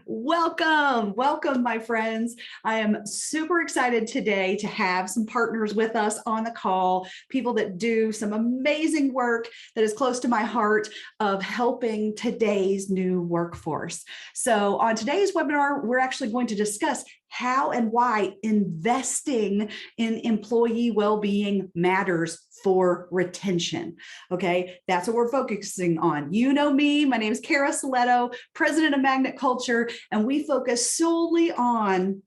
Welcome, my friends. I am super excited today to have some partners with us on the call, people that do some amazing work that is close to my heart of helping today's new workforce. So on today's webinar, we're actually going to discuss how and why investing in employee well-being matters for retention. Okay, that's what we're focusing on. You know me, my name is Cara, Silletto, president of Magnet Culture, and we focus solely on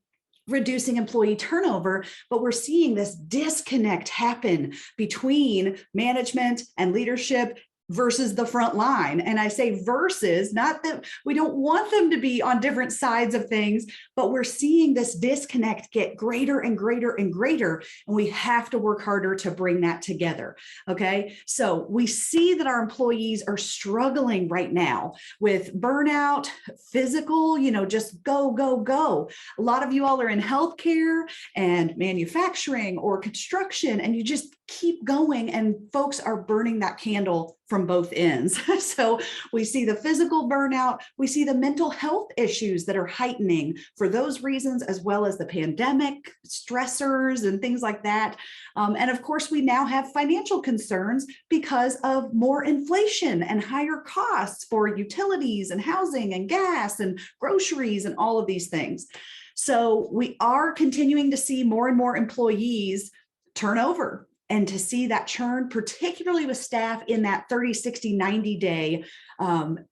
reducing employee turnover, but we're seeing this disconnect happen between management and leadership versus the front line. And I say versus, not that we don't want them to be on different sides of things, but we're seeing this disconnect get greater and greater and greater. And we have to work harder to bring that together. Okay. So we see that our employees are struggling right now with burnout, physical, just go, go, go. A lot of you all are in healthcare and manufacturing or construction, and you just keep going, and folks are burning that candle from both ends. So we see the physical burnout, we see the mental health issues that are heightening for those reasons, as well as the pandemic, stressors and things like that. And of course, we now have financial concerns because of more inflation and higher costs for utilities and housing and gas and groceries and all of these things. So we are continuing to see more and more employees turn over, and to see that churn, particularly with staff in that 30, 60, 90 day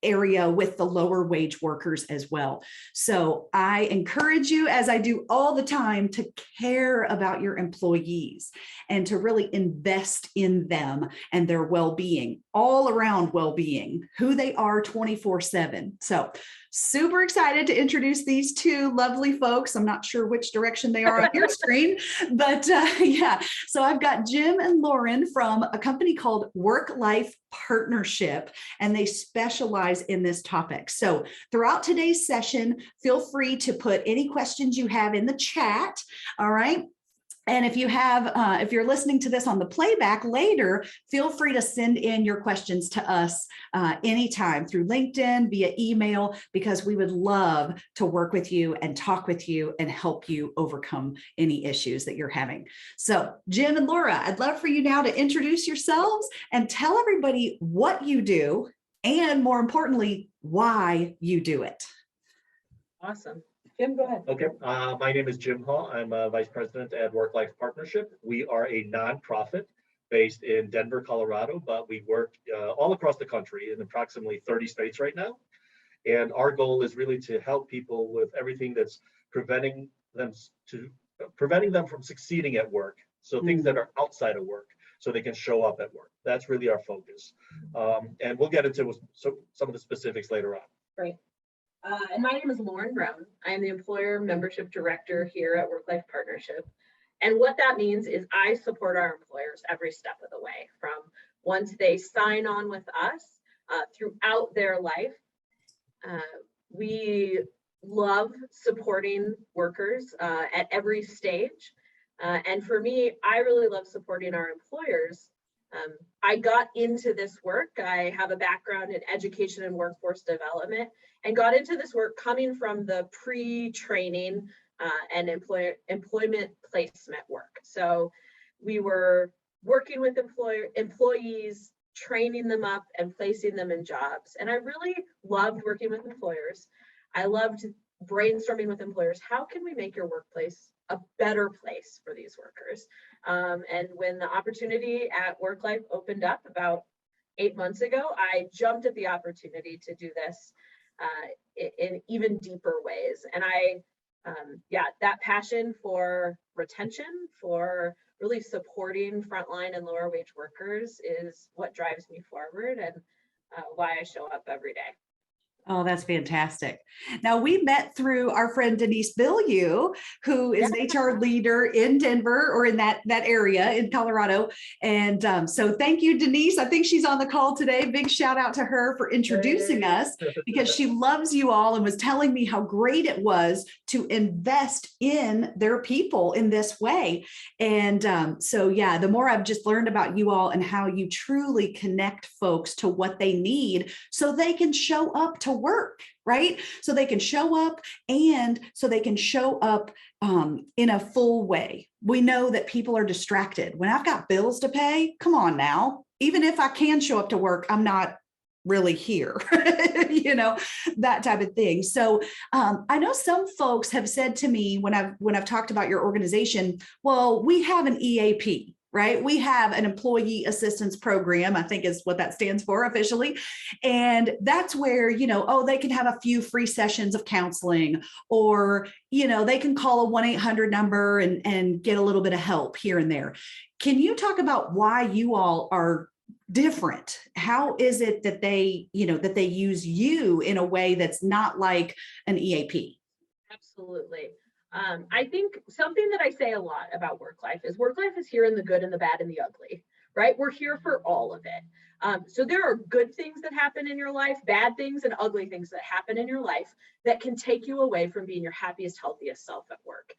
area with the lower wage workers as well. So I encourage you, as I do all the time, to care about your employees and to really invest in them and their well-being, all around well-being, who they are 24/7. So super excited to introduce these two lovely folks. I'm not sure which direction they are on your screen, but yeah. So I've got Jim and Lauren from a company called WorkLife Partnership, and they specialize in this topic. So throughout today's session, feel free to put any questions you have in the chat. All right. And if you have, if you're listening to this on the playback later, feel free to send in your questions to us anytime through LinkedIn, via email, because we would love to work with you and talk with you and help you overcome any issues that you're having. So Jim and Laura, I'd love for you now to introduce yourselves and tell everybody what you do, and more importantly, why you do it. Awesome. Jim, go ahead. Okay, my name is Jim Hall. I'm a vice president at WorkLife Partnership. We are a nonprofit based in Denver, Colorado, but we work all across the country in approximately 30 states right now. And our goal is really to help people with everything that's preventing them from succeeding at work. So things that are outside of work, so they can show up at work. That's really our focus. And we'll get into some of the specifics later on. Great. And my name is Lauren Brown. I am the Employer Membership Director here at WorkLife Partnership. And what that means is I support our employers every step of the way, from once they sign on with us throughout their life. We love supporting workers at every stage. And for me, I really love supporting our employers. I got into this work. I have a background in education and workforce development, and got into this work coming from the pre-training and employment placement work. So we were working with employees, training them up and placing them in jobs. And I really loved working with employers. I loved brainstorming with employers. How can we make your workplace a better place for these workers? And when the opportunity at WorkLife opened up about 8 months ago, I jumped at the opportunity to do this in even deeper ways. And that passion for retention, for really supporting frontline and lower wage workers is what drives me forward, and why I show up every day. Oh, that's fantastic. Now, we met through our friend Denise Bilyeu, who is an HR leader in Denver, or in that area in Colorado. And so thank you, Denise. I think she's on the call today. Big shout out to her for introducing us, because she loves you all and was telling me how great it was to invest in their people in this way. And so, yeah, the more I've just learned about you all and how you truly connect folks to what they need so they can show up to to work, right? So they can show up, and so they can show up in a full way. We know that people are distracted. When I've got bills to pay, come on now, even if I can show up to work, I'm not really here, that type of thing. So I know some folks have said to me when I've talked about your organization, well, we have an EAP, right? We have an employee assistance program, I think is what that stands for officially. And that's where, they can have a few free sessions of counseling, or, they can call a 1-800 number and get a little bit of help here and there. Can you talk about why you all are different? How is it that they use you in a way that's not like an EAP? Absolutely. I think something that I say a lot about WorkLife is here in the good and the bad and the ugly, right? We're here for all of it. So there are good things that happen in your life, bad things and ugly things that happen in your life that can take you away from being your happiest, healthiest self at work.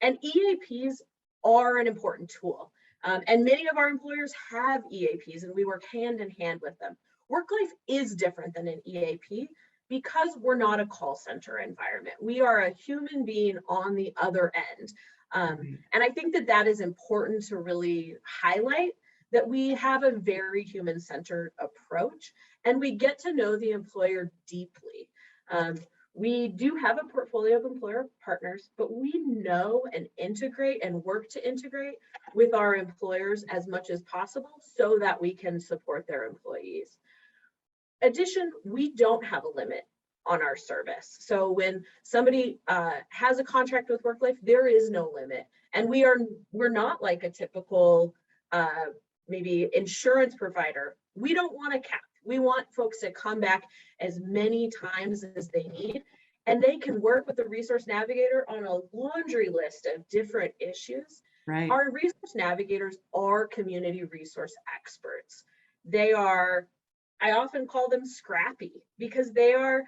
And EAPs are an important tool. And many of our employers have EAPs, and we work hand in hand with them. WorkLife is different than an EAP because we're not a call center environment. We are a human being on the other end. And I think that is important to really highlight, that we have a very human-centered approach, and we get to know the employer deeply. We do have a portfolio of employer partners, but we know and integrate and work to integrate with our employers as much as possible so that we can support their employees. Addition, we don't have a limit on our service. So when somebody has a contract with WorkLife, there is no limit. And we're not like a typical maybe insurance provider. We don't want a cap. We want folks to come back as many times as they need, and they can work with the resource navigator on a laundry list of different issues. Right. Our resource navigators are community resource experts. They are, I often call them scrappy, because they are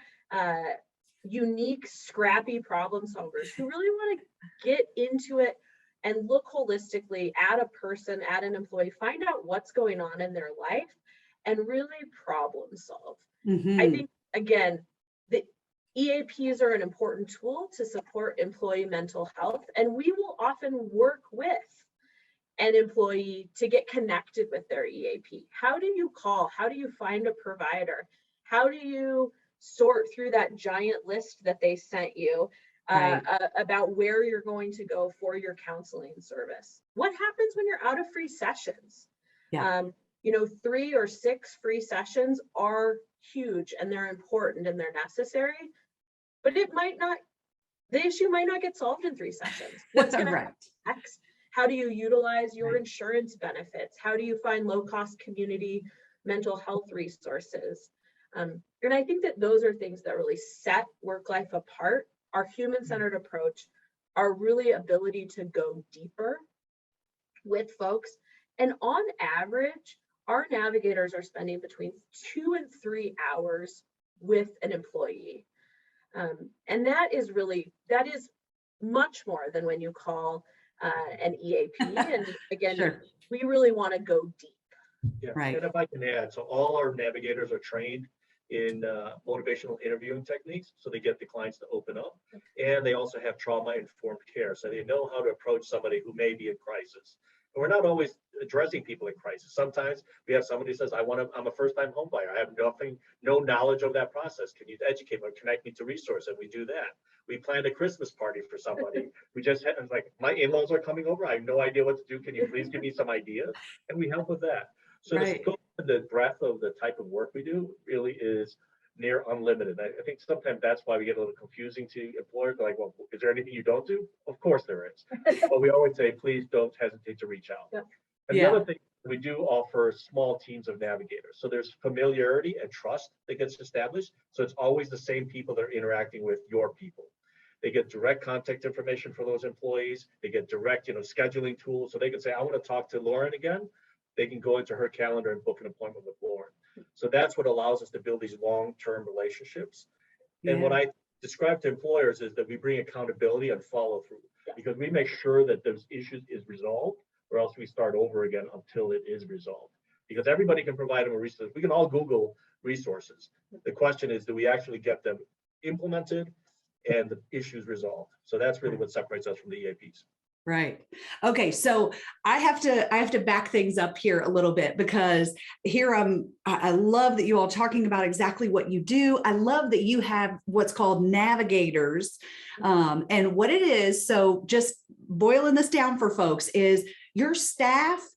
unique, scrappy problem solvers who really want to get into it and look holistically at a person, at an employee, find out what's going on in their life, and really problem solve. Mm-hmm. I think, again, the EAPs are an important tool to support employee mental health, and we will often work with an employee to get connected with their EAP. How do you call? How do you find a provider? How do you sort through that giant list that they sent you about where you're going to go for your counseling service? What happens when you're out of free sessions? Yeah. 3 or 6 free sessions are huge, and they're important and they're necessary, but the issue might not get solved in 3 sessions. What's going to happen next? How do you utilize your insurance benefits? How do you find low-cost community mental health resources? And I think that those are things that really set WorkLife apart. Our human-centered approach, our really ability to go deeper with folks. And on average, our navigators are spending between 2 and 3 hours with an employee. And that is much more than when you call an EAP. And again, Sure. We really want to go deep. Yeah. Right. And if I can add, so all our navigators are trained in motivational interviewing techniques, so they get the clients to open up, and they also have trauma-informed care, so they know how to approach somebody who may be in crisis. And we're not always addressing people in crisis. Sometimes we have somebody who says, I'm a first-time home buyer. I have no knowledge of that process. Can you educate me or connect me to resources? And we do that. We planned a Christmas party for somebody. We just had, like, my in-laws are coming over. I have no idea what to do. Can you please give me some ideas? And we help with that. So the scope and the breadth of the type of work we do really is near unlimited. I think sometimes that's why we get a little confusing to employers. Like, well, is there anything you don't do? Of course there is. But we always say, please don't hesitate to reach out. And the other thing, we do offer small teams of navigators. So there's familiarity and trust that gets established. So it's always the same people that are interacting with your people. They get direct contact information for those employees. They get direct, scheduling tools. So they can say, I want to talk to Lauren again. They can go into her calendar and book an appointment with Lauren. So that's what allows us to build these long-term relationships. And what I describe to employers is that we bring accountability and follow through, because we make sure that those issues is resolved, or else we start over again until it is resolved. Because everybody can provide them a resource. We can all Google resources. The question is, do we actually get them implemented and the issues resolved? So that's really what separates us from the EAPs. Right. Okay. So I have to back things up here a little bit, because here I love that you all talking about exactly what you do. I love that you have what's called Navigators, and what it is. So just boiling this down for folks is your staff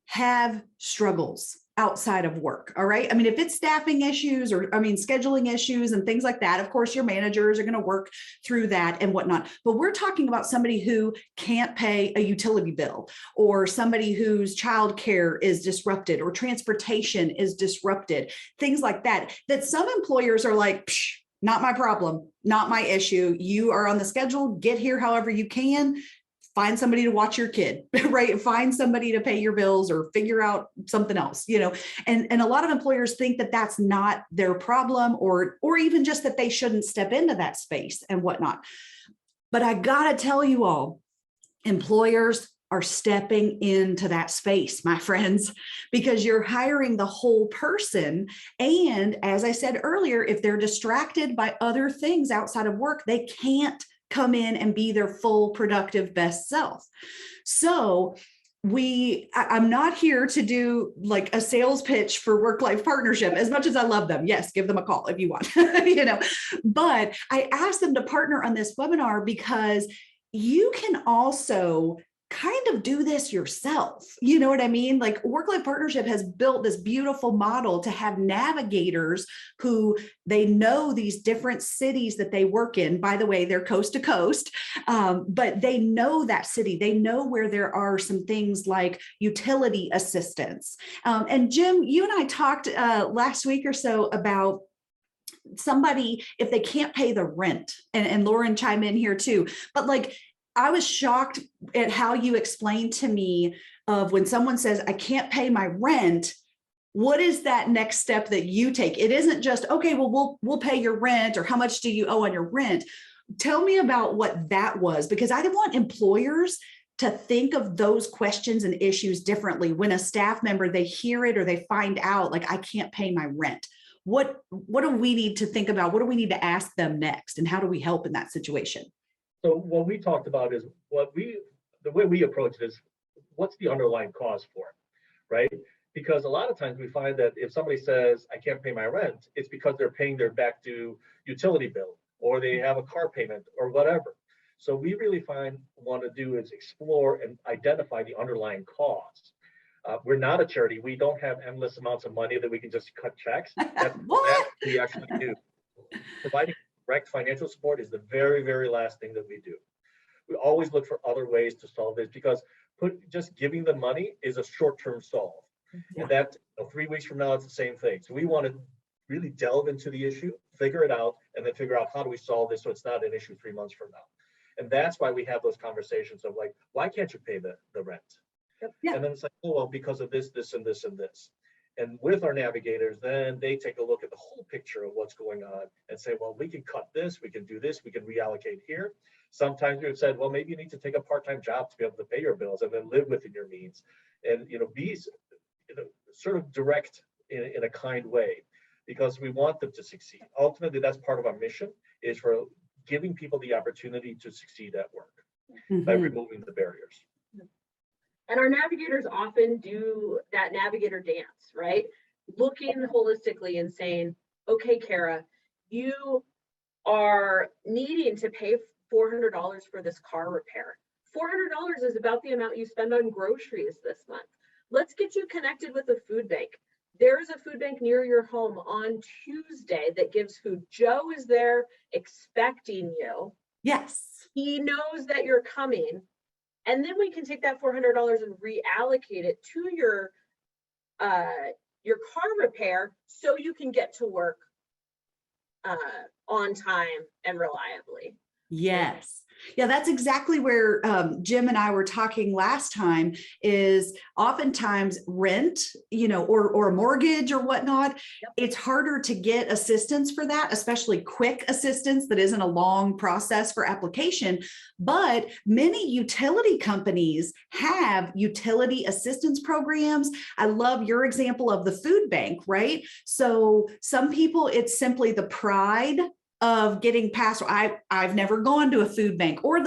have struggles outside of work. All right. I mean, if it's staffing issues or scheduling issues and things like that, of course, your managers are going to work through that and whatnot. But we're talking about somebody who can't pay a utility bill, or somebody whose childcare is disrupted, or transportation is disrupted, things like that, that some employers are like, psh, not my problem, not my issue. You are on the schedule, get here however you can. Find somebody to watch your kid, right? Find somebody to pay your bills, or figure out something else, and a lot of employers think that that's not their problem, or even just that they shouldn't step into that space and whatnot. But I gotta tell you all, employers are stepping into that space, my friends, because you're hiring the whole person. And as I said earlier, if they're distracted by other things outside of work, they can't come in and be their full productive best self. So I'm not here to do like a sales pitch for WorkLife Partnership, as much as I love them. Yes, give them a call if you want, but I asked them to partner on this webinar because you can also kind of do this yourself. You know what I mean? Like WorkLife Partnership has built this beautiful model to have navigators who they know these different cities that they work in. By the way, they're coast to coast, but they know that city. They know where there are some things like utility assistance. And Jim, you and I talked last week or so about somebody, if they can't pay the rent, and Lauren chime in here too, but like, I was shocked at how you explained to me of when someone says, I can't pay my rent, what is that next step that you take? It isn't just, okay, well, we'll pay your rent, or how much do you owe on your rent? Tell me about what that was, because I didn't want employers to think of those questions and issues differently when a staff member, they hear it or they find out like, I can't pay my rent. What do we need to think about? What do we need to ask them next? And how do we help in that situation? So what we talked about is the way we approach it is, what's the underlying cause for it, right? Because a lot of times we find that if somebody says, I can't pay my rent, it's because they're paying their back due utility bill, or they have a car payment or whatever. So we really want to do is explore and identify the underlying cause. We're not a charity. We don't have endless amounts of money that we can just cut checks. That's what we actually do. Providing direct financial support is the very, very last thing that we do. We always look for other ways to solve this, because just giving the money is a short-term solve. Yeah. And that 3 weeks from now, it's the same thing. So we want to really delve into the issue, figure it out, and then figure out how do we solve this so it's not an issue 3 months from now. And that's why we have those conversations of like, why can't you pay the rent? Yeah. And then it's like, oh, well, because of this, this, and this, and this. And with our navigators, then they take a look at the whole picture of what's going on and say, well, we can cut this, we can do this, we can reallocate here. Sometimes we've said, well, maybe you need to take a part-time job to be able to pay your bills and then live within your means. And, be sort of direct in a kind way, because we want them to succeed. Ultimately, that's part of our mission, is for giving people the opportunity to succeed at work by removing the barriers. And our navigators often do that navigator dance, right? Looking holistically and saying, okay, Cara, you are needing to pay $400 for this car repair. $400 is about the amount you spend on groceries this month. Let's get you connected with a food bank. There's a food bank near your home on Tuesday that gives food. Joe is there expecting you. Yes. He knows that you're coming. And then we can take that $400 and reallocate it to your car repair, so you can get to work on time and reliably. Yes. Yeah, that's exactly where Jim and I were talking last time, is oftentimes rent, or a mortgage or whatnot. Yep. It's harder to get assistance for that, especially quick assistance that isn't a long process for application. But many utility companies have utility assistance programs. I love your example of the food bank, right? So some people, it's simply the pride of getting past. I've never gone to a food bank, or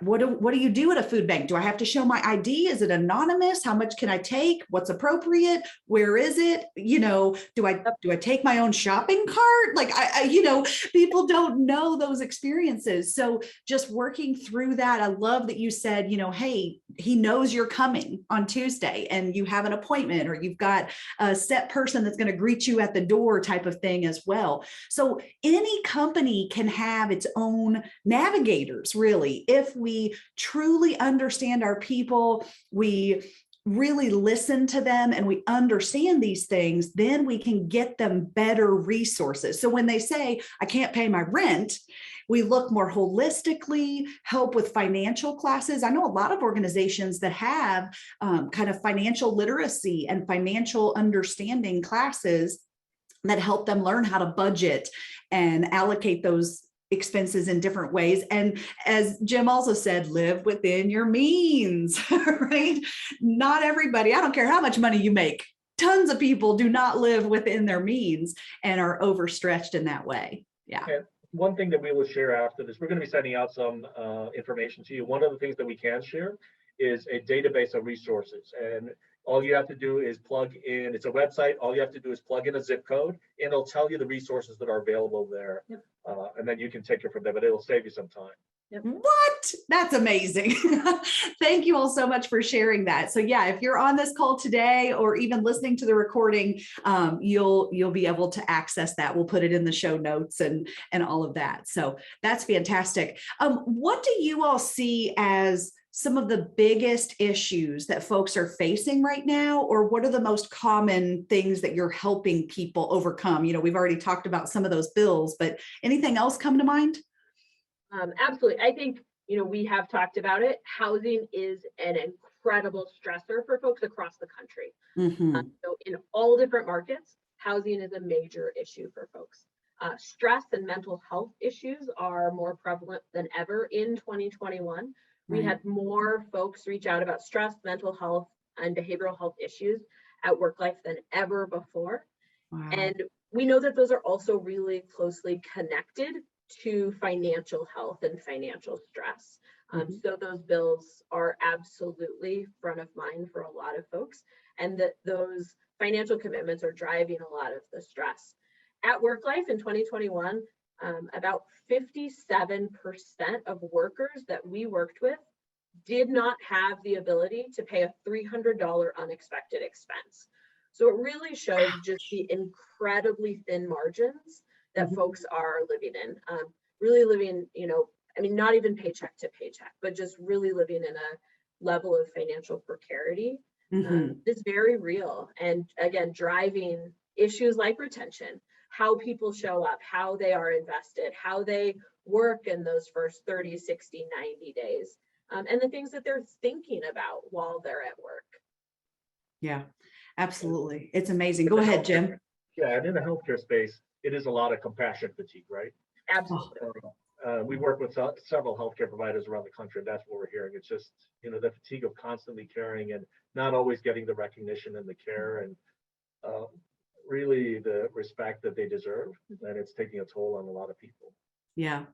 what do you do at a food bank? Do I have to show my ID? Is it anonymous? How much can I take? What's appropriate? Where is it? Do I take my own shopping cart? Like people don't know those experiences. So just working through that, I love that you said, hey, he knows you're coming on Tuesday and you have an appointment, or you've got a set person that's going to greet you at the door type of thing as well. So any company can have its own navigators, really. If we truly understand our people, we really listen to them, and we understand these things, then we can get them better resources. So when they say, I can't pay my rent, we look more holistically, help with financial classes. I know a lot of organizations that have kind of financial literacy and financial understanding classes that help them learn how to budget and allocate those expenses in different ways. And as Jim also said, live within your means, right? Not everybody, I don't care how much money you make, tons of people do not live within their means and are overstretched in that way. Yeah. And one thing that we will share after this, we're going to be sending out some information to you. One of the things that we can share is a database of resources. And all you have to do is plug in, it's a website, all you have to do is plug in a zip code, and it'll tell you the resources that are available there. Yep. And then you can take it from there, but it'll save you some time. Yep. What? That's amazing. Thank you all so much for sharing that. So yeah, if you're on this call today or even listening to the recording, you'll be able to access that. We'll put it in the show notes and all of that. So that's fantastic. What do you all see as some of the biggest issues that folks are facing right now, or what are the most common things that you're helping people overcome? We've already talked about some of those bills, but anything else come to mind? Absolutely. I think, we have talked about it. Housing is an incredible stressor for folks across the country. Mm-hmm. So in all different markets, housing is a major issue for folks. Stress and mental health issues are more prevalent than ever in 2021. We Right. had more folks reach out about stress, mental health, and behavioral health issues at WorkLife than ever before. Wow. And we know that those are also really closely connected to financial health and financial stress. So those bills are absolutely front of mind for a lot of folks, and that those financial commitments are driving a lot of the stress. At WorkLife in 2021, about 57% of workers that we worked with did not have the ability to pay a $300 unexpected expense. So it really shows just the incredibly thin margins that folks are living in, really living, not even paycheck to paycheck, but just really living in a level of financial precarity is very real. And again, driving issues like retention, how people show up, how they are invested, how they work in those first 30, 60, 90 days, and the things that they're thinking about while they're at work. Yeah, absolutely. It's amazing. Go ahead, Jim. Yeah, and in the healthcare space, it is a lot of compassion fatigue, right? Absolutely. We work with several healthcare providers around the country, and that's what we're hearing. It's just, the fatigue of constantly caring and not always getting the recognition and the care and really the respect that they deserve. And it's taking a toll on a lot of people. Yeah.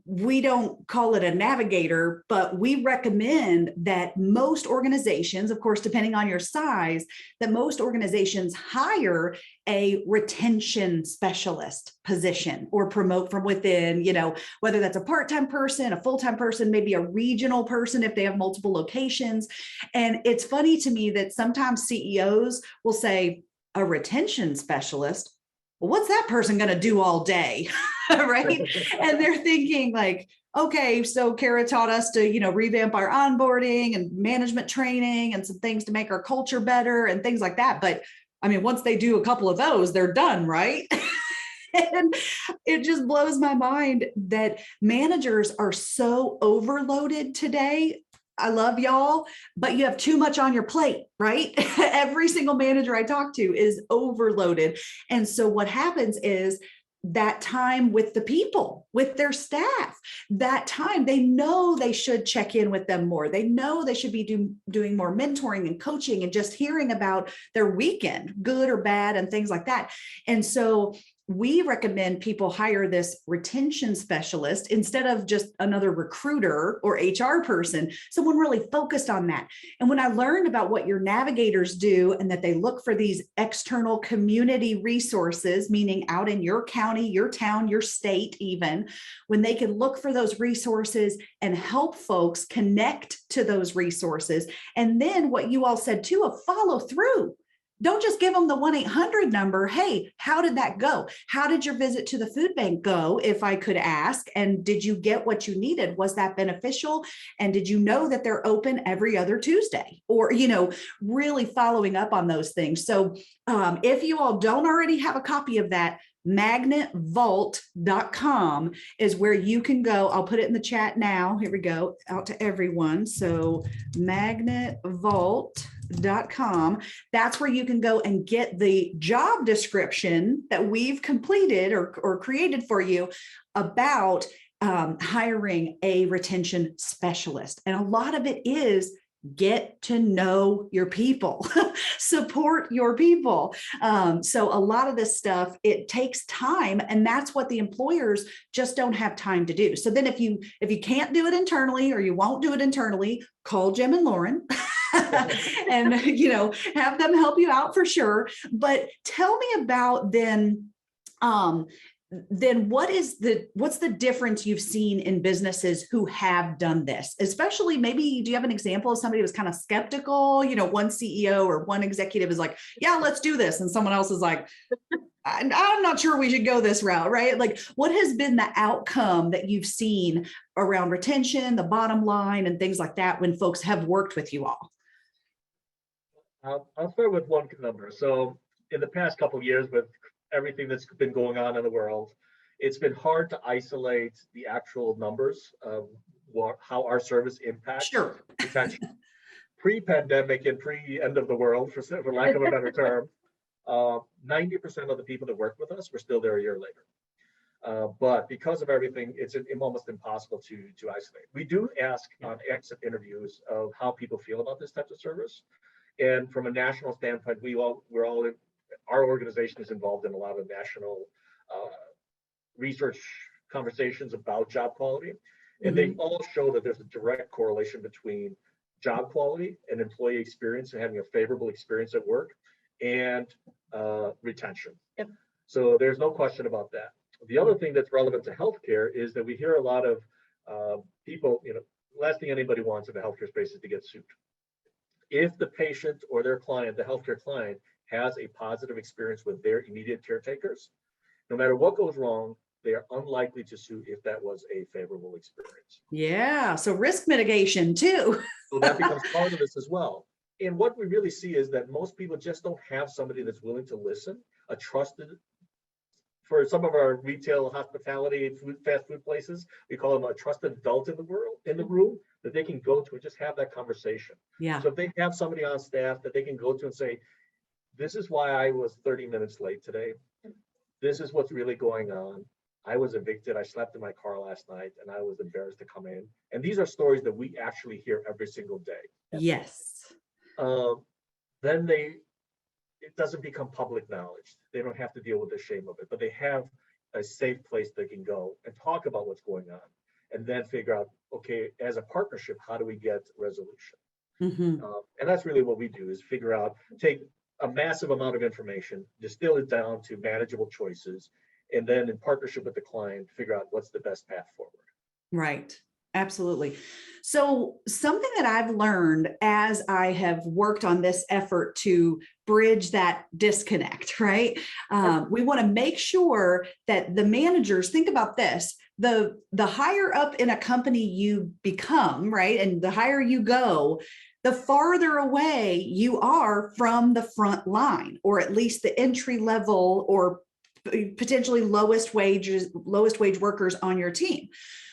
We don't call it a navigator, but we recommend that most organizations, of course, depending on your size, that most organizations hire a retention specialist position or promote from within, whether that's a part-time person, a full-time person, maybe a regional person if they have multiple locations. And it's funny to me that sometimes CEOs will say, a retention specialist, well, what's that person going to do all day? Right. And they're thinking like, okay, so Cara taught us to, revamp our onboarding and management training and some things to make our culture better and things like that. But I mean, once they do a couple of those, they're done, right? And it just blows my mind that managers are so overloaded today. I love y'all, but you have too much on your plate, right? Every single manager I talk to is overloaded. And so what happens is that time with the people, with their staff, that time they know they should check in with them more. They know they should be doing more mentoring and coaching and just hearing about their weekend, good or bad, and things like that. And so we recommend people hire this retention specialist instead of just another recruiter or HR person, someone really focused on that. And when I learned about what your navigators do and that they look for these external community resources, meaning out in your county, your town, your state, even when they can look for those resources and help folks connect to those resources. And then what you all said too, a follow through. Don't just give them the 1-800 number. Hey, how did that go? How did your visit to the food bank go, if I could ask? And did you get what you needed? Was that beneficial? And did you know that they're open every other Tuesday? Or, really following up on those things. So if you all don't already have a copy of that, magnetvault.com is where you can go. I'll put it in the chat now. Here we go, out to everyone. So magnetvault.com. That's where you can go and get the job description that we've completed or created for you about hiring a retention specialist. And a lot of it is get to know your people, support your people. So a lot of this stuff, it takes time, and that's what the employers just don't have time to do. So then if you can't do it internally or you won't do it internally, call Jim and Lauren. And have them help you out for sure. But tell me about then what's the difference you've seen in businesses who have done this? Especially, maybe, do you have an example of somebody who was kind of skeptical? One CEO or one executive is like, yeah, let's do this. And someone else is like, I'm not sure we should go this route, right? Like, what has been the outcome that you've seen around retention, the bottom line, and things like that when folks have worked with you all? I'll start with one number. So in the past couple of years, with everything that's been going on in the world, it's been hard to isolate the actual numbers of how our service impacts retention. Pre-pandemic and pre-end of the world, for lack of a better term, 90% of the people that work with us were still there a year later. But because of everything, it's almost impossible to isolate. We do ask on exit interviews of how people feel about this type of service. And from a national standpoint, our organization is involved in a lot of national research conversations about job quality. And they all show that there's a direct correlation between job quality and employee experience and having a favorable experience at work and retention. Yep. So there's no question about that. The other thing that's relevant to healthcare is that we hear a lot of people, last thing anybody wants in the healthcare space is to get sued. If the patient or their client, the healthcare client, has a positive experience with their immediate caretakers, no matter what goes wrong, they are unlikely to sue if that was a favorable experience. Yeah, so risk mitigation too. So that becomes part of this as well. And what we really see is that most people just don't have somebody that's willing to listen, a trusted, for some of our retail, hospitality, fast food places, we call them a trusted adult in the room that they can go to and just have that conversation. Yeah. So if they have somebody on staff that they can go to and say, this is why I was 30 minutes late today. This is what's really going on. I was evicted. I slept in my car last night and I was embarrassed to come in. And these are stories that we actually hear every single day. Yes. Then it doesn't become public knowledge. They don't have to deal with the shame of it, but they have a safe place they can go and talk about what's going on and then figure out, okay, as a partnership, how do we get resolution? And that's really what we do, is figure out, take a massive amount of information, distill it down to manageable choices, and then in partnership with the client, figure out what's the best path forward. Right. Absolutely. So something that I've learned as I have worked on this effort to bridge that disconnect, right? We want to make sure that the managers, think about this, the higher up in a company you become, right? And the higher you go, the farther away you are from the front line, or at least the entry level or potentially lowest wage workers on your team.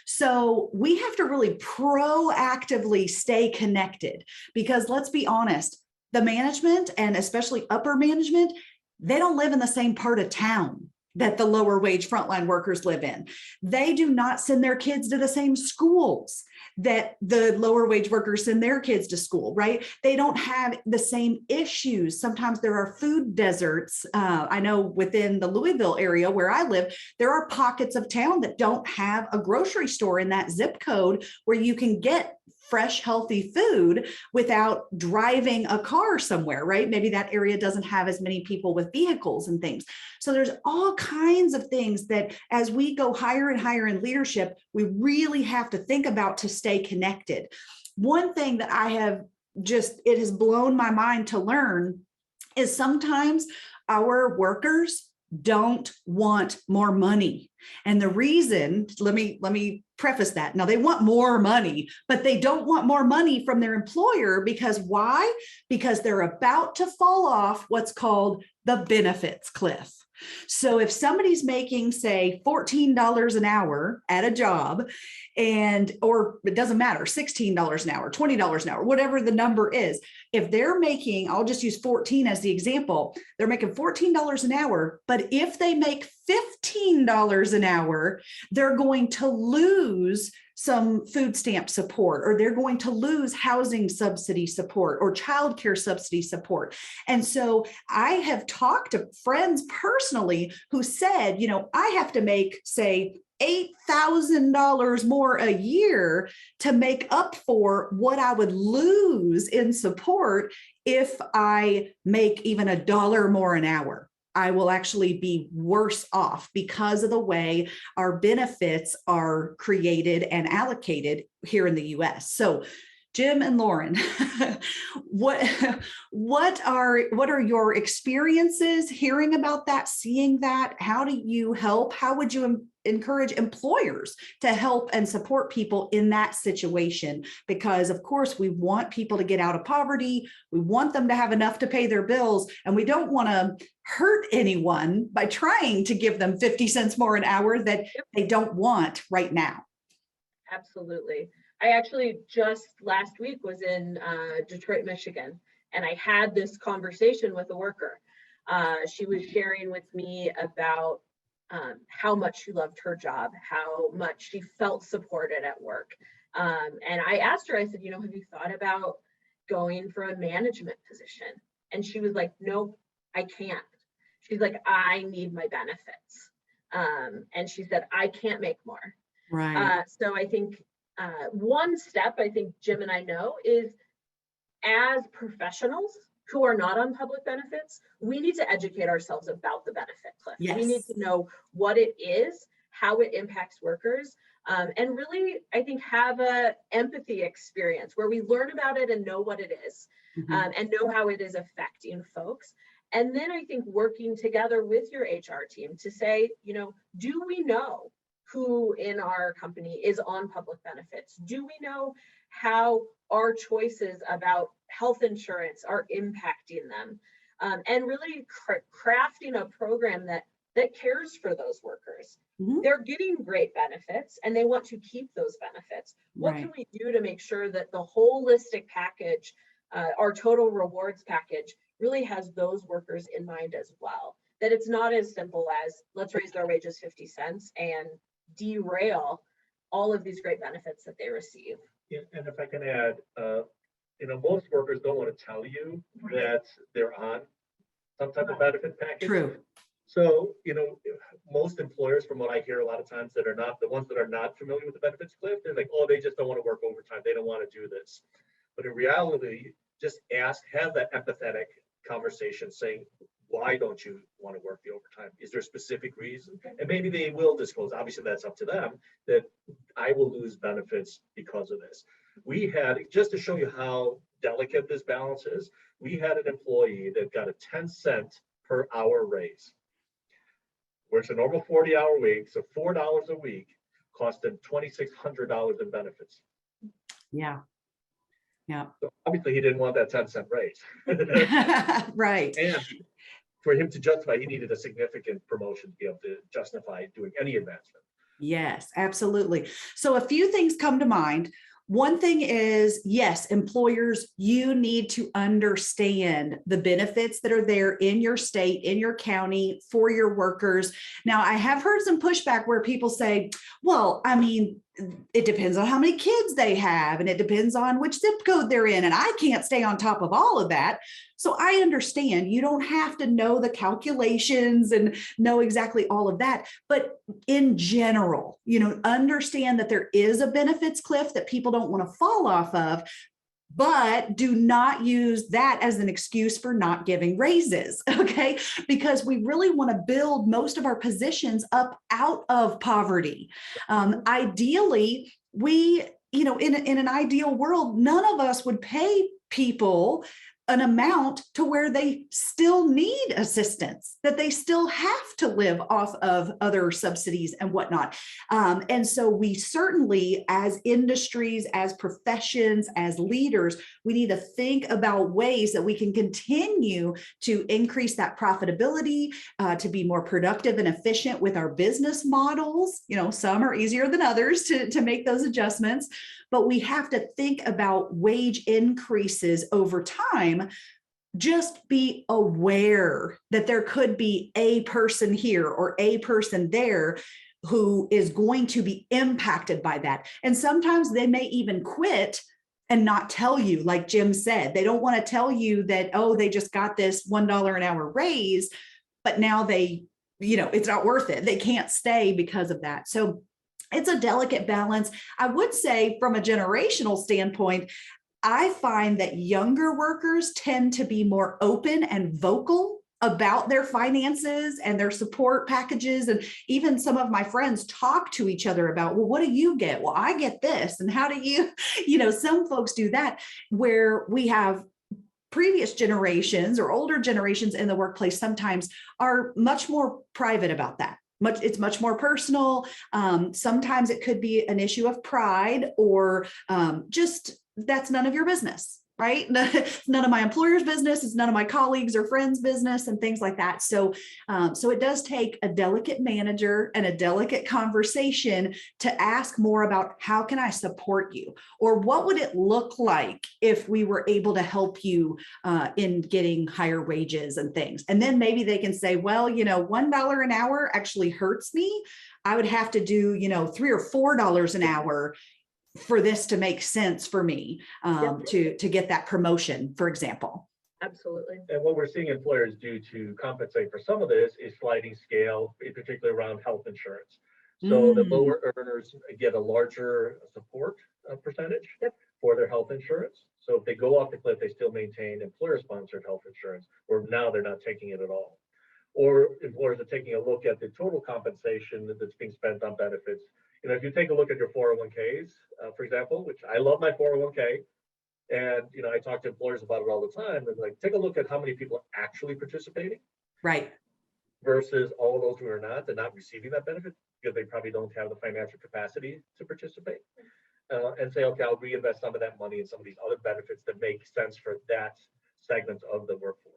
So we have to really proactively stay connected, because let's be honest, the management, and especially upper management, they don't live in the same part of town that the lower wage frontline workers live in. They do not send their kids to the same schools that the lower wage workers send their kids to school, right? They don't have the same issues. Sometimes there are food deserts. I know within the Louisville area where I live, there are pockets of town that don't have a grocery store in that zip code where you can get fresh, healthy food without driving a car somewhere, right? Maybe that area doesn't have as many people with vehicles and things. So there's all kinds of things that as we go higher and higher in leadership, we really have to think about to stay connected. One thing that I have it has blown my mind to learn is sometimes our workers don't want more money. And the reason, let me preface that. Now, they want more money, but they don't want more money from their employer, because why? Because they're about to fall off what's called the benefits cliff. So if somebody's making, say, $14 an hour at a job, or it doesn't matter, $16 an hour, $20 an hour, whatever the number is, if they're making, I'll just use 14 as the example, they're making $14 an hour, but if they make $15 an hour, they're going to lose some food stamp support, or they're going to lose housing subsidy support or childcare subsidy support. And so I have talked to friends personally who said, I have to make, say, $8,000 more a year to make up for what I would lose in support if I make even $1 more an hour. I will actually be worse off because of the way our benefits are created and allocated here in the US. So Jim and Lauren, what are your experiences hearing about that, seeing that? How do you help? How would you encourage employers to help and support people in that situation? Because of course we want people to get out of poverty. We want them to have enough to pay their bills, and we don't want to hurt anyone by trying to give them 50 cents more an hour that they don't want right now. Absolutely. I actually just last week was in Detroit, Michigan, and I had this conversation with a worker. She was sharing with me about how much she loved her job, how much she felt supported at work. And I asked her, I said, have you thought about going for a management position? And she was like, nope, I can't. She's like, I need my benefits. And she said, I can't make more. Right. So I think one step I think Jim and I know is, as professionals who are not on public benefits, we need to educate ourselves about the benefit cliff. Yes. We need to know what it is, how it impacts workers, and really, I think, have a empathy experience where we learn about it and know what it is, and know how it is affecting folks. And then I think working together with your HR team to say, do we know who in our company is on public benefits? Do we know how our choices about health insurance are impacting them? And really crafting a program that cares for those workers. They're getting great benefits and they want to keep those benefits. What can we do to make sure that the holistic package, our total rewards package, really has those workers in mind as well? That it's not as simple as let's raise their wages 50 cents and derail all of these great benefits that they receive. Yeah, and if I can add, most workers don't want to tell you that they're on some type of benefit package. True. So, most employers, from what I hear a lot of times, that are not the ones that are not familiar with the benefits cliff, they're like, oh, they just don't want to work overtime. They don't want to do this. But in reality, just have that empathetic conversation saying, why don't you want to work the overtime? Is there a specific reason? And maybe they will disclose, obviously that's up to them, that I will lose benefits because of this. We had, just to show you how delicate this balance is, we had an employee that got a 10-cent per hour raise. Works a normal 40-hour week, so $4 a week cost him $2,600 in benefits. Yeah. Yeah. So obviously he didn't want that 10-cent raise. Right. And for him to justify, he needed a significant promotion to be able to justify doing any advancement. Yes, absolutely. So a few things come to mind. One thing is, yes, employers, you need to understand the benefits that are there in your state, in your county for your workers. Now, I have heard some pushback where people say, well, I mean, it depends on how many kids they have, and it depends on which zip code they're in, and I can't stay on top of all of that. So I understand you don't have to know the calculations and know exactly all of that. But in general, understand that there is a benefits cliff that people don't want to fall off of, but do not use that as an excuse for not giving raises, okay? Because we really want to build most of our positions up out of poverty. Ideally, in an ideal world, none of us would pay people an amount to where they still need assistance, that they still have to live off of other subsidies and whatnot. And so we certainly, as industries, as professions, as leaders, we need to think about ways that we can continue to increase that profitability, to be more productive and efficient with our business models. Some are easier than others to make those adjustments, but we have to think about wage increases over time. Just be aware that there could be a person here or a person there who is going to be impacted by that. And sometimes they may even quit and not tell you, like Jim said. They don't want to tell you that, oh, they just got this $1 an hour raise, but now it's not worth it. They can't stay because of that. So it's a delicate balance. I would say from a generational standpoint, I find that younger workers tend to be more open and vocal about their finances and their support packages. And even some of my friends talk to each other about, well, what do you get? Well, I get this. And how do you, some folks do that, where we have previous generations or older generations in the workplace sometimes are much more private about that. It's much more personal. Sometimes it could be an issue of pride or just that's none of your business, right? It's none of my employer's business. It's none of my colleagues or friends' business and things like that. So it does take a delicate manager and a delicate conversation to ask more about how can I support you? Or what would it look like if we were able to help you in getting higher wages and things? And then maybe they can say, well, $1 an hour actually hurts me. I would have to do, $3 or $4 an hour for this to make sense for me, to get that promotion, for example. Absolutely. And what we're seeing employers do to compensate for some of this is sliding scale, in particular around health insurance. So the lower earners get a larger support percentage for their health insurance. So if they go off the cliff, they still maintain employer-sponsored health insurance, where now they're not taking it at all. Or employers are taking a look at the total compensation that's being spent on benefits. If you take a look at your 401ks, for example, which I love my 401k, and I talk to employers about it all the time, and like, take a look at how many people are actually participating, right, versus all those who are not and not receiving that benefit because they probably don't have the financial capacity to participate, and say, okay, I'll reinvest some of that money in some of these other benefits that make sense for that segment of the workforce.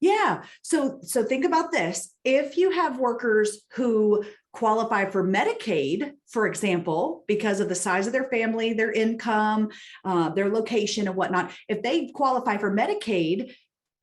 Yeah. So think about this. If you have workers who qualify for Medicaid, for example, because of the size of their family, their income, their location and whatnot, if they qualify for Medicaid,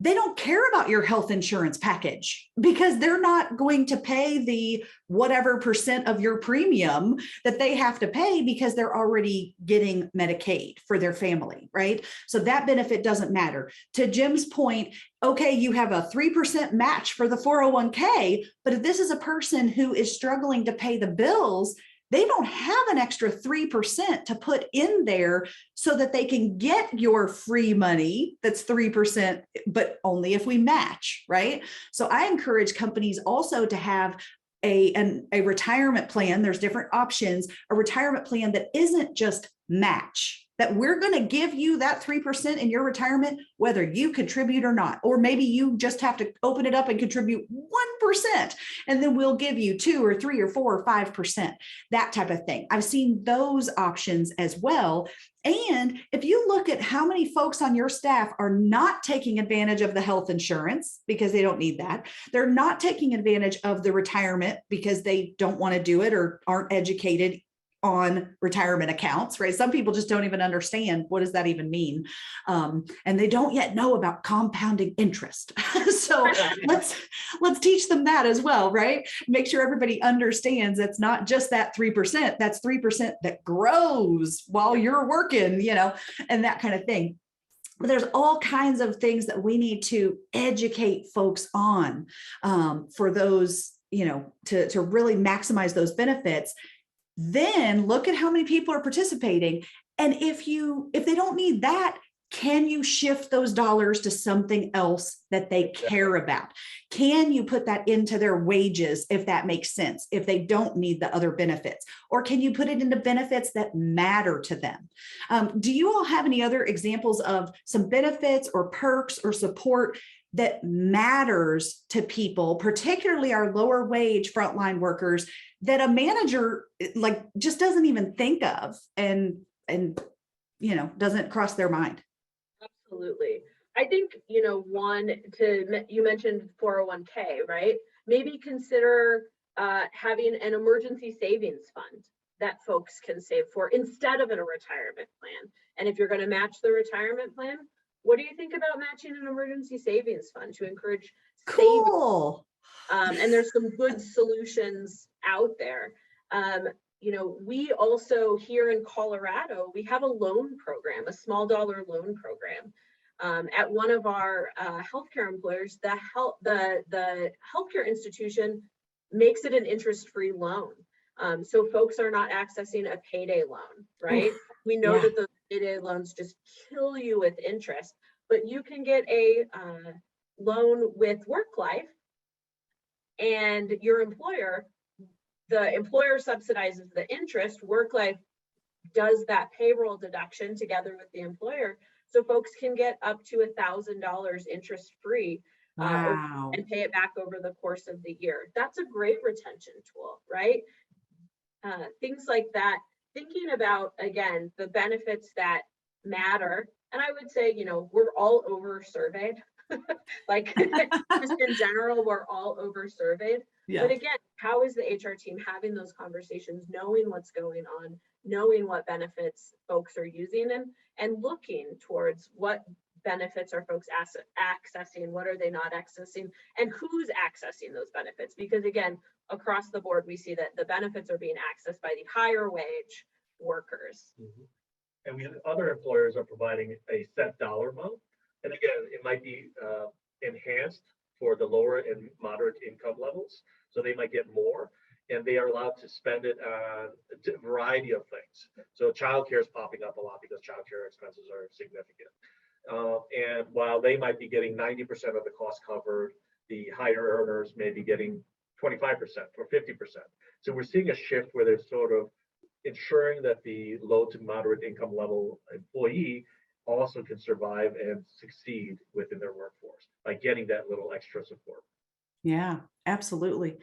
they don't care about your health insurance package because they're not going to pay the whatever percent of your premium that they have to pay because they're already getting Medicaid for their family, right? So that benefit doesn't matter. To Jim's point, okay, you have a 3% match for the 401k, but if this is a person who is struggling to pay the bills, they don't have an extra 3% to put in there so that they can get your free money that's 3%, but only if we match, right? So I encourage companies also to have a retirement plan. There's different options, a retirement plan that isn't just match, that we're going to give you that 3% in your retirement, whether you contribute or not. Or maybe you just have to open it up and contribute 1%, and then we'll give you 2 or 3 or 4 or 5%, that type of thing. I've seen those options as well. And if you look at how many folks on your staff are not taking advantage of the health insurance because they don't need that, they're not taking advantage of the retirement because they don't want to do it or aren't educated on retirement accounts, right? Some people just don't even understand what does that even mean. And they don't yet know about compounding interest. So let's teach them that as well, right? Make sure everybody understands that's not just that 3%, that's 3% that grows while you're working, and that kind of thing. But there's all kinds of things that we need to educate folks on for those, to really maximize those benefits. Then look at how many people are participating. And if they don't need that, can you shift those dollars to something else that they care about? Can you put that into their wages, if that makes sense, if they don't need the other benefits? Or can you put it into benefits that matter to them? Do you all have any other examples of some benefits or perks or support that matters to people, particularly our lower wage frontline workers, that a manager just doesn't even think of and doesn't cross their mind? Absolutely. I think, you mentioned 401k, right? Maybe consider having an emergency savings fund that folks can save for instead of in a retirement plan. And if you're going to match the retirement plan, what do you think about matching an emergency savings fund to encourage cool savings? And there's some good solutions out there. We also here in Colorado, we have a loan program, a small dollar loan program. At one of our healthcare employers, the healthcare institution makes it an interest-free loan. So folks are not accessing a payday loan, right? We know that the payday loans just kill you with interest, but you can get a loan with WorkLife, and the employer subsidizes the interest. WorkLife does that payroll deduction together with the employer, so folks can get up to $1,000 interest-free and pay it back over the course of the year. That's a great retention tool, right? Things like that. Thinking about, again, the benefits that matter. And I would say, we're all over surveyed. Just in general, we're all over surveyed. Yeah. But again, how is the HR team having those conversations, knowing what's going on, knowing what benefits folks are using, and looking towards what benefits are folks accessing, what are they not accessing, and who's accessing those benefits? Because again, across the board, we see that the benefits are being accessed by the higher wage workers. Mm-hmm. And we have other employers are providing a set dollar amount. And again, it might be enhanced for the lower and moderate income levels. So they might get more, and they are allowed to spend it on a variety of things. So childcare is popping up a lot because childcare expenses are significant. And while they might be getting 90% of the cost covered, the higher earners may be getting 25% or 50%. So we're seeing a shift where they're sort of ensuring that the low to moderate income level employee also can survive and succeed within their workforce by getting that little extra support. Yeah, absolutely.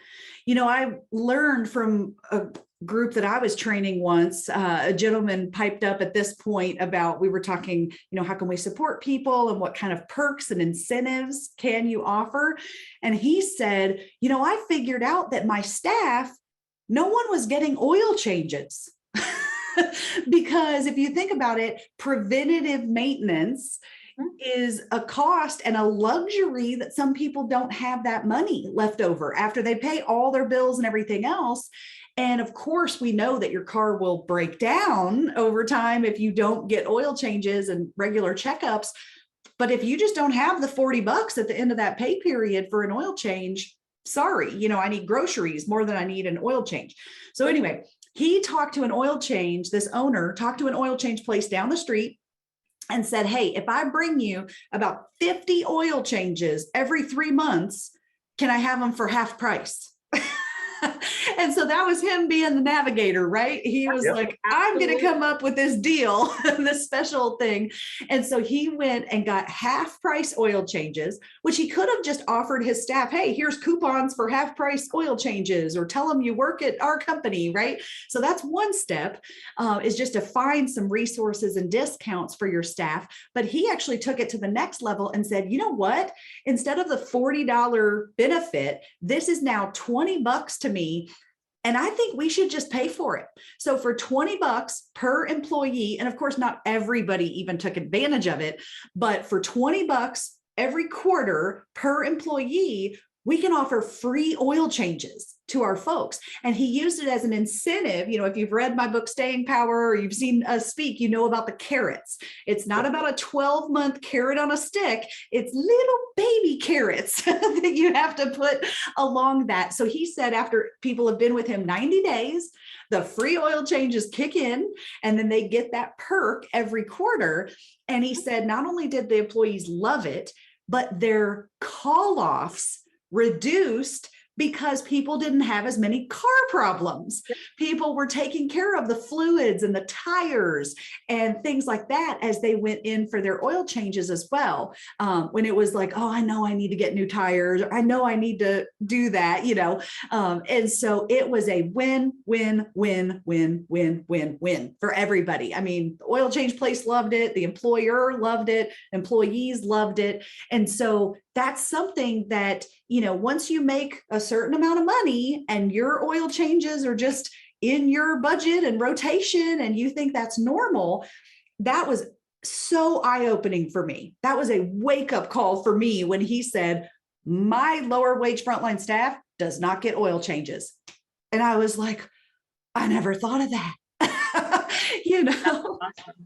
I learned from a group that I was training once, a gentleman piped up at this point about, we were talking, how can we support people and what kind of perks and incentives can you offer? And he said, I figured out that my staff, no one was getting oil changes. Because if you think about it, preventative maintenance is a cost and a luxury that some people don't have that money left over after they pay all their bills and everything else. And of course, we know that your car will break down over time if you don't get oil changes and regular checkups. But if you just don't have the $40 at the end of that pay period for an oil change, sorry, I need groceries more than I need an oil change. So anyway, he talked to an oil change, this owner talked to an oil change place down the street and said, hey, if I bring you about 50 oil changes every 3 months, can I have them for half price? And so that was him being the navigator, right? He was Yep. like, I'm going to Absolutely. come up with this deal, this special thing. And so he went and got half price oil changes, which he could have just offered his staff, hey, here's coupons for half price oil changes, or tell them you work at our company, right? So that's one step, is just to find some resources and discounts for your staff. But he actually took it to the next level and said, you know what? Instead of the $40 benefit, this is now $20 to me. And I think we should just pay for it. So for $20 per employee, and of course, not everybody even took advantage of it, but for $20 every quarter per employee, we can offer free oil changes to our folks. And he used it as an incentive. You know, if you've read my book, Staying Power, or you've seen us speak, you know about the carrots. It's not about a 12-month carrot on a stick. It's little baby carrots that you have to put along that. So he said after people have been with him 90 days, the free oil changes kick in, and then they get that perk every quarter. And he said not only did the employees love it, but their call-offs reduced because people didn't have as many car problems. People were taking care of the fluids and the tires and things like that as they went in for their oil changes as well. When it was like, oh, I know I need to get new tires. I know I need to do that, you know. And so it was a win, win, win, win, win, win, win for everybody. I mean, the oil change place loved it. The employer loved it. Employees loved it. And so that's something that, you know, once you make a certain amount of money and your oil changes are just in your budget and rotation and you think that's normal, that was so eye-opening for me. That was a wake-up call for me when he said, my lower wage frontline staff does not get oil changes. And I was like, I never thought of that. You know? Awesome.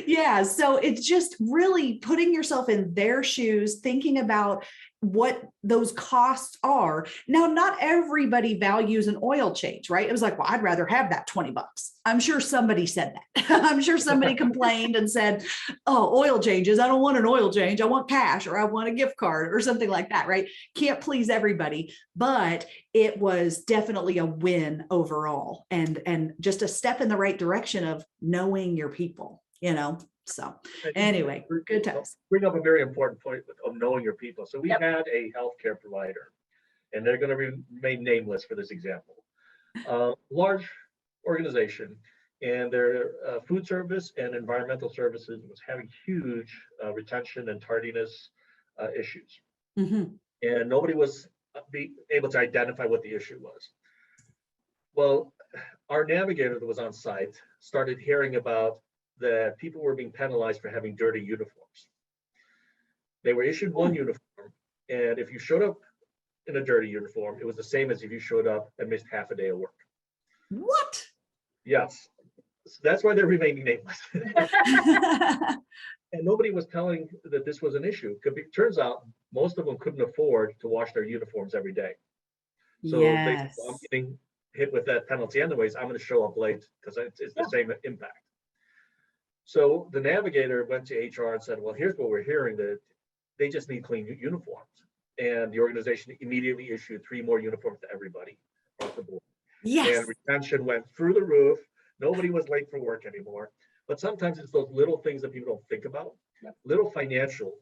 Yeah. So it's just really putting yourself in their shoes, thinking about what those costs are. Now, not everybody values an oil change, right? It was like, well, I'd rather have that $20. I'm sure somebody said that. I'm sure somebody complained and said, oh, oil changes. I don't want an oil change. I want cash, or I want a gift card or something like that, right? Can't please everybody, but it was definitely a win overall, and just a step in the right direction of knowing your people, you know? So anyway, good times. Bring up a very important point of knowing your people. So we Yep. had a healthcare provider, and they're going to remain nameless for this example. Large organization, and their food service and environmental services was having huge retention and tardiness issues, Mhm. and nobody was able to identify what the issue was. Well, our navigator that was on site started hearing about that people were being penalized for having dirty uniforms. They were issued one uniform, and if you showed up in a dirty uniform, it was the same as if you showed up and missed half a day of work. What? Yes, so that's why they're remaining nameless. And nobody was telling that this was an issue. It turns out most of them couldn't afford to wash their uniforms every day. So they said, Yes. well, I'm getting hit with that penalty anyways. I'm going to show up late because it's the same impact. So the navigator went to HR and said, well, here's what we're hearing, that they just need clean uniforms. And the organization immediately issued 3 more uniforms to everybody across the board. Yes. And retention went through the roof. Nobody was late for work anymore. But sometimes it's those little things that people don't think about, little financial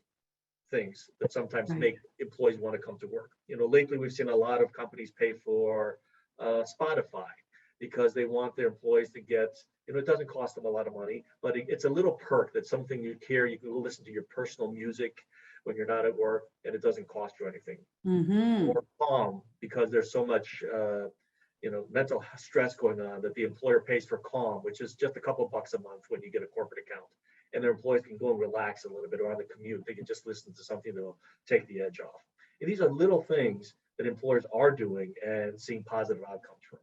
things that sometimes Right. make employees want to come to work. You know, lately we've seen a lot of companies pay for Spotify because they want their employees to get, you know, it doesn't cost them a lot of money, but it's a little perk. That's something you care. You can listen to your personal music when you're not at work, and it doesn't cost you anything. Mhm. Or Calm, because there's so much you know, mental stress going on, that the employer pays for Calm, which is just a couple bucks a month when you get a corporate account, and their employees can go and relax a little bit, or on the commute they can just listen to something that'll take the edge off. And these are little things that employers are doing and seeing positive outcomes from.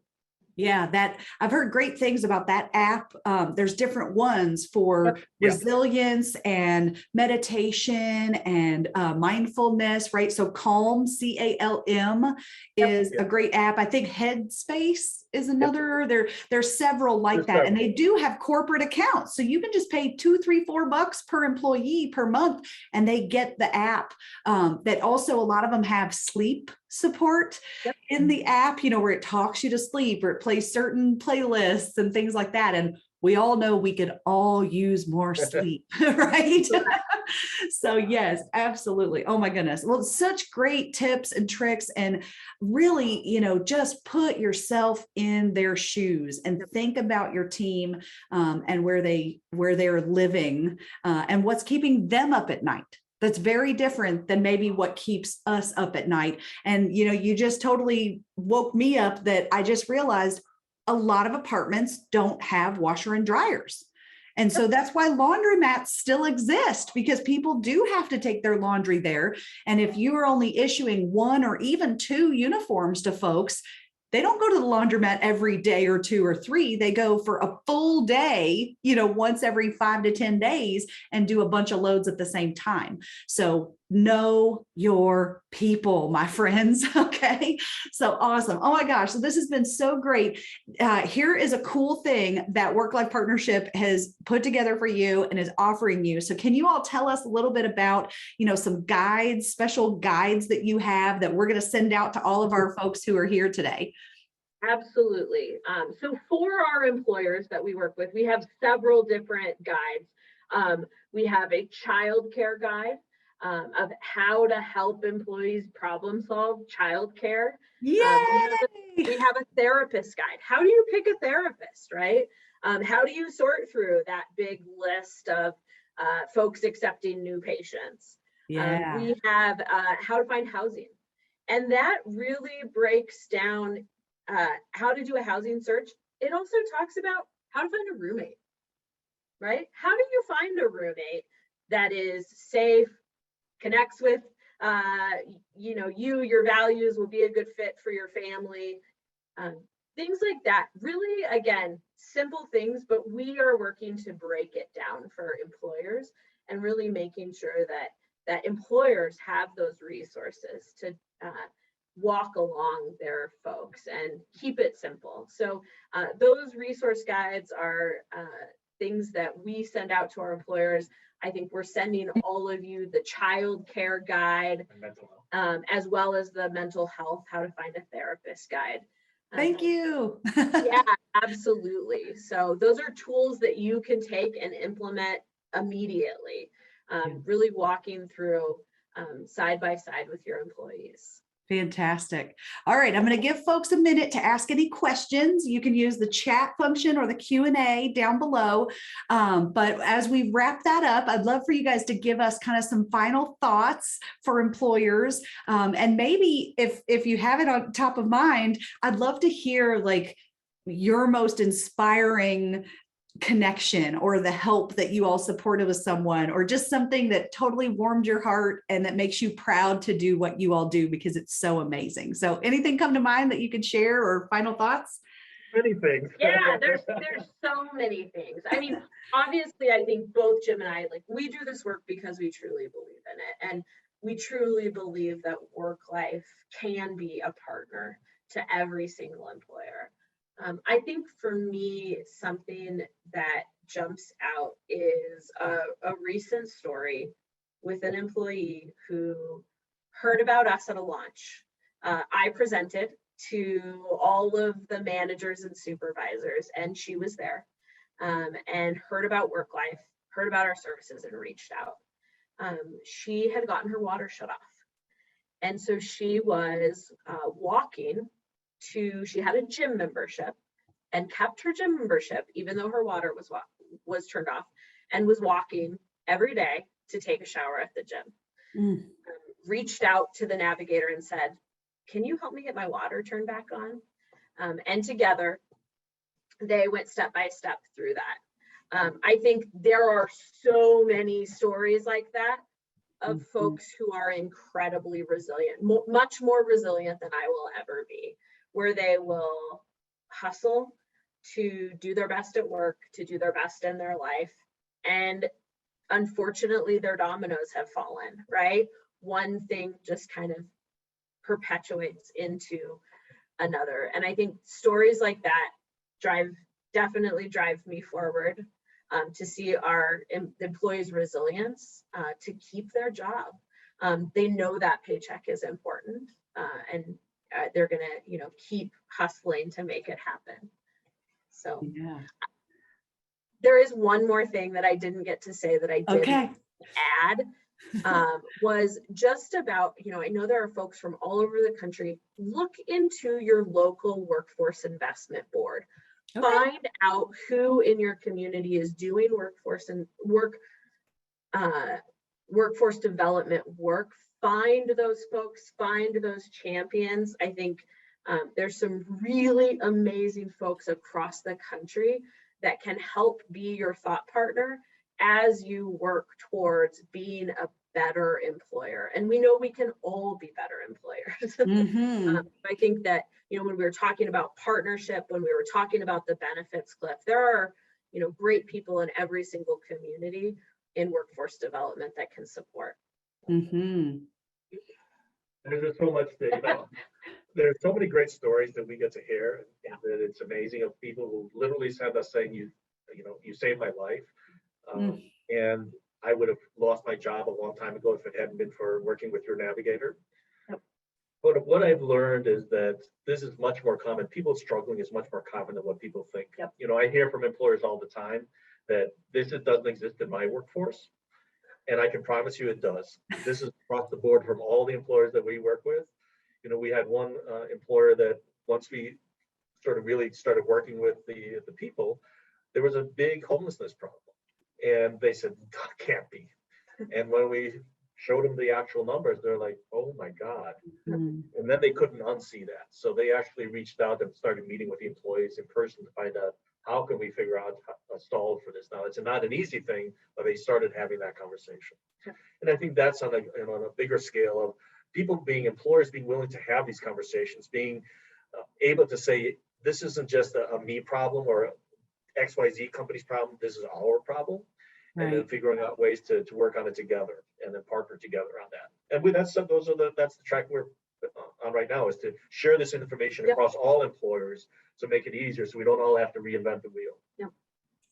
Yeah, that I've heard great things about that app. There's different ones for Yeah. resilience and meditation and mindfulness, right? So Calm, CALM, is a great app. I think Headspace is another. There's several like There's that, and several. they do have corporate accounts, so you can just pay $2, $3, $4 per employee per month, and they get the app. That also, a lot of them have sleep support Yep. in the app, where it talks you to sleep or it plays certain playlists and things like that. And we all know we could all use more sleep, right? So yes, absolutely. Oh my goodness. Well, such great tips and tricks, and really, just put yourself in their shoes and think about your team, and where they're living, and what's keeping them up at night. That's very different than maybe what keeps us up at night. And, you just totally woke me up that I just realized a lot of apartments don't have washer and dryers. And so that's why laundromats still exist, because people do have to take their laundry there. And if you are only issuing 1 or even 2 uniforms to folks, they don't go to the laundromat every day or 2 or 3. They go for a full day, once every 5 to 10 days, and do a bunch of loads at the same time. So know your people, my friends. Okay. So awesome. Oh my gosh. So this has been so great. Here is a cool thing that WorkLife Partnership has put together for you and is offering you. So can you all tell us a little bit about, some guides, special guides that you have that we're going to send out to all of our folks who are here today? Absolutely. So for our employers that we work with, we have several different guides. We have a childcare guide of how to help employees problem solve childcare. Yay! We have a therapist guide. How do you pick a therapist, right? How do you sort through that big list of folks accepting new patients? Yeah. We have how to find housing. And that really breaks down how to do a housing search. It also talks about how to find a roommate, right? How do you find a roommate that is safe, connects with your values, will be a good fit for your family, things like that. Really, again, simple things, but we are working to break it down for employers and really making sure that employers have those resources to walk along their folks and keep it simple. So those resource guides are things that we send out to our employers. I think we're sending all of you the child care guide, as well as the mental health, how to find a therapist guide. Thank you. Yeah, absolutely. So those are tools that you can take and implement immediately, really walking through side by side with your employees. Fantastic. All right. I'm going to give folks a minute to ask any questions. You can use the chat function or the Q&A down below. But as we wrap that up, I'd love for you guys to give us kind of some final thoughts for employers. And maybe if you have it on top of mind, I'd love to hear like your most inspiring connection or the help that you all supported with someone, or just something that totally warmed your heart and that makes you proud to do what you all do, because it's so amazing. So anything come to mind that you could share, or final thoughts? Many things. Yeah, there's so many things. I mean, obviously, I think both Jim and I, we do this work because we truly believe in it. And we truly believe that WorkLife can be a partner to every single employer. I think for me, something that jumps out is a recent story with an employee who heard about us at a launch. I presented to all of the managers and supervisors, and she was there, and heard about WorkLife, heard about our services, and reached out. She had gotten her water shut off. And so she was walking she had a gym membership and kept her gym membership, even though her water was turned off, and was walking every day to take a shower at the gym. Reached out to the Navigator and said, can you help me get my water turned back on? And together, they went step by step through that. I think there are so many stories like that of folks who are incredibly resilient, much more resilient than I will ever be, where they will hustle to do their best at work, to do their best in their life. And unfortunately, their dominoes have fallen, right? One thing just kind of perpetuates into another. And I think stories like that definitely drive me forward, to see our employees' resilience, to keep their job. They know that paycheck is important. and they're going to, keep hustling to make it happen. So Yeah. there is one more thing that I didn't get to say that I did add, was just about, I know there are folks from all over the country. Look into your local workforce investment board. Okay. Find out who in your community is doing workforce development work. Find those folks, find those champions. I think there's some really amazing folks across the country that can help be your thought partner as you work towards being a better employer. And we know we can all be better employers. Mm-hmm. I think that, when we were talking about partnership, when we were talking about the benefits cliff, there are, great people in every single community in workforce development that can support. Mm-hmm. There's just so much that, there's so many great stories that we get to hear, and that it's amazing, of people who literally send us saying, you saved my life. And I would have lost my job a long time ago if it hadn't been for working with your Navigator. Yep. But what I've learned is that this is much more common. People struggling is much more common than what people think. Yep. I hear from employers all the time that doesn't exist in my workforce. And I can promise you it does. This is across the board from all the employers that we work with. We had one employer that once we sort of really started working with the people, there was a big homelessness problem. And they said, that can't be. And when we showed them the actual numbers, they're like, oh my God. And then they couldn't unsee that. So they actually reached out and started meeting with the employees in person to find out, how can we figure out a solve for this? Now, it's not an easy thing, but they started having that conversation. And I think that's on a bigger scale of people employers being willing to have these conversations, being able to say, this isn't just a me problem or XYZ company's problem, this is our problem. Right. And then figuring out ways to work on it together and then partner together on that. And with that stuff, that's the track we're on right now, is to share this information across all employers to make it easier so we don't all have to reinvent the wheel. Yep.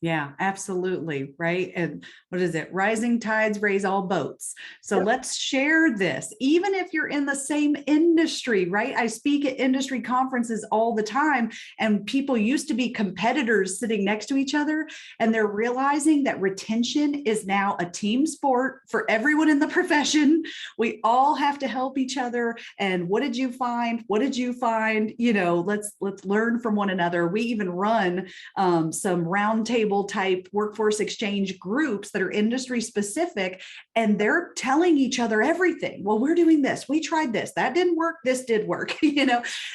Yeah, absolutely. Right. And what is it? Rising tides raise all boats. So let's share this, even if you're in the same industry, right? I speak at industry conferences all the time, and people used to be competitors sitting next to each other, and they're realizing that retention is now a team sport for everyone in the profession. We all have to help each other. And what did you find? What did you find? Let's learn from one another. We even run some roundtable type workforce exchange groups that are industry specific, and they're telling each other everything. Well, we're doing this. We tried this. That didn't work. This did work.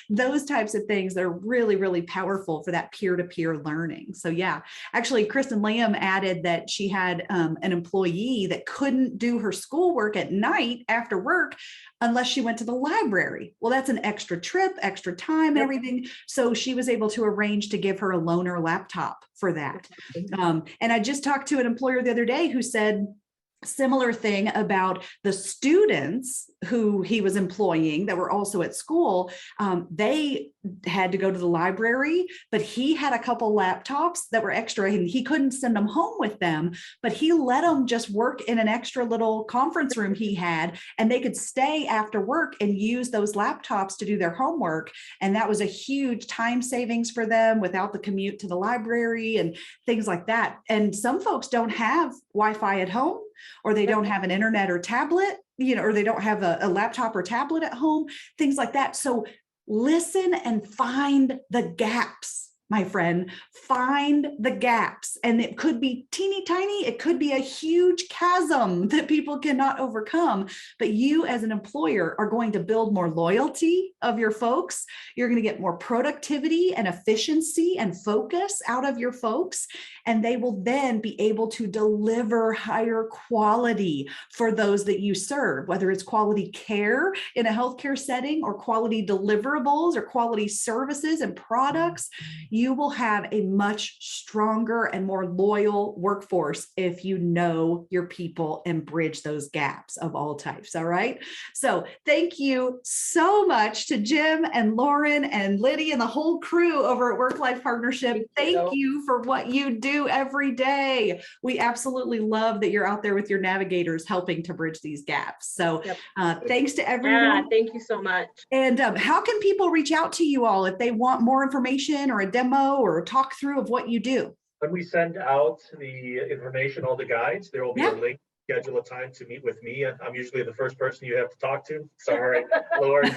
Those types of things, they're really, really powerful for that peer-to-peer learning. So yeah, actually, Kristen Lamb added that she had an employee that couldn't do her schoolwork at night after work unless she went to the library. Well, that's an extra trip, extra time, and everything. So she was able to arrange to give her a loaner laptop for that. And I just talked to an employer the other day who said similar thing about the students who he was employing that were also at school. They had to go to the library, but he had a couple laptops that were extra and he couldn't send them home with them, but he let them just work in an extra little conference room he had, and they could stay after work and use those laptops to do their homework. And that was a huge time savings for them without the commute to the library and things like that. And some folks don't have Wi-Fi at home, or they don't have an internet or tablet, or they don't have a laptop or tablet at home, things like that. So listen and find the gaps, my friend. Find the gaps. And it could be teeny tiny. It could be a huge chasm that people cannot overcome. But you as an employer are going to build more loyalty of your folks. You're going to get more productivity and efficiency and focus out of your folks. And they will then be able to deliver higher quality for those that you serve, whether it's quality care in a healthcare setting or quality deliverables or quality services and products. you will have a much stronger and more loyal workforce if you know your people and bridge those gaps of all types. All right. So thank you so much to Jim and Lauren and Liddy and the whole crew over at WorkLife Partnership. Thank you for what you do every day. We absolutely love that you're out there with your navigators helping to bridge these gaps. So thanks to everyone. Yeah, thank you so much. And how can people reach out to you all if they want more information or a demo or a talk through of what you do? When we send out the information, all the guides, there will be a link, schedule a time to meet with me. I'm usually the first person you have to talk to. Sorry, Lauren.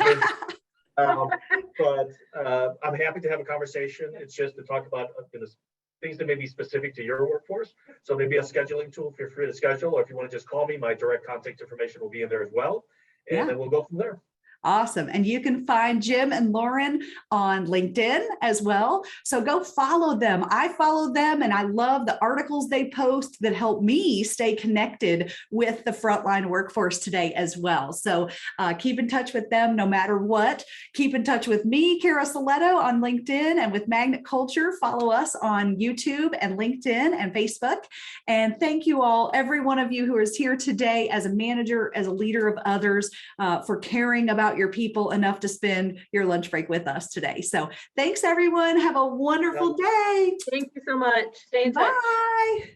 But I'm happy to have a conversation. It's just to talk about things that may be specific to your workforce. So maybe a scheduling tool, feel free to schedule, or if you want to just call me, my direct contact information will be in there as well. And then we'll go from there. Awesome. And you can find Jim and Lauren on LinkedIn as well. So go follow them. I follow them and I love the articles they post that help me stay connected with the frontline workforce today as well. So keep in touch with them no matter what. Keep in touch with me, Cara Silletto, on LinkedIn, and with Magnet Culture. Follow us on YouTube and LinkedIn and Facebook. And thank you all, every one of you who is here today as a manager, as a leader of others, for caring about your people enough to spend your lunch break with us today. So thanks, everyone. Have a wonderful day. Thank you so much. Stay in touch. Bye.